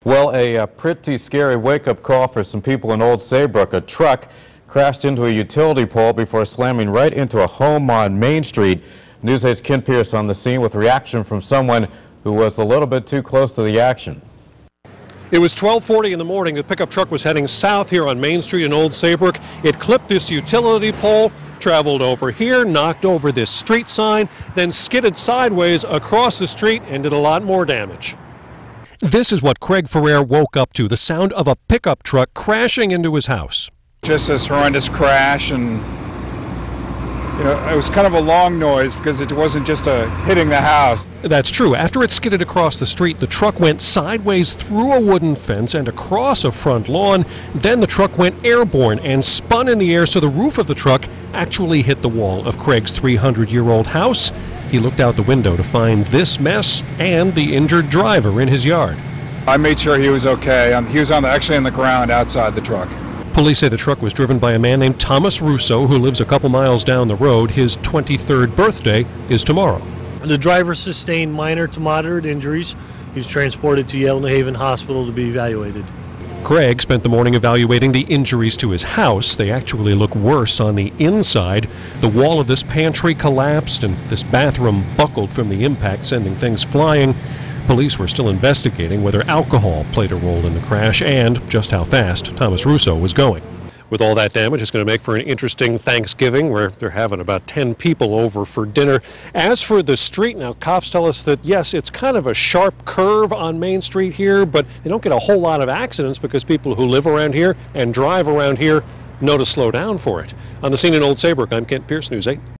Well, a pretty scary wake-up call for some people in Old Saybrook. A truck crashed into a utility pole before slamming right into a home on Main Street. News 8's Ken Pierce on the scene with reaction from someone who was a little bit too close to the action. It was 12:40 in the morning. The pickup truck was heading south here on Main Street in Old Saybrook. It clipped this utility pole, traveled over here, knocked over this street sign, then skidded sideways across the street and did a lot more damage. This is what Craig Ferrer woke up to, the sound of a pickup truck crashing into his house. Just this horrendous crash, and it was kind of a long noise because it wasn't just hitting the house. That's true. After it skidded across the street, the truck went sideways through a wooden fence and across a front lawn. Then the truck went airborne and spun in the air, so the roof of the truck actually hit the wall of Craig's 300-year-old house. He looked out the window to find this mess and the injured driver in his yard. I made sure he was okay. He was actually on the ground outside the truck. Police say the truck was driven by a man named Thomas Russo, who lives a couple miles down the road. His 23rd birthday is tomorrow. The driver sustained minor to moderate injuries. He was transported to Yale New Haven Hospital to be evaluated. Craig spent the morning evaluating the injuries to his house. They actually look worse on the inside. The wall of this pantry collapsed and this bathroom buckled from the impact, sending things flying. Police were still investigating whether alcohol played a role in the crash and just how fast Thomas Russo was going. With all that damage, it's going to make for an interesting Thanksgiving where they're having about 10 people over for dinner. As for the street, now cops tell us that, yes, it's kind of a sharp curve on Main Street here, but they don't get a whole lot of accidents because people who live around here and drive around here know to slow down for it. On the scene in Old Saybrook, I'm Ken Pierce, News 8.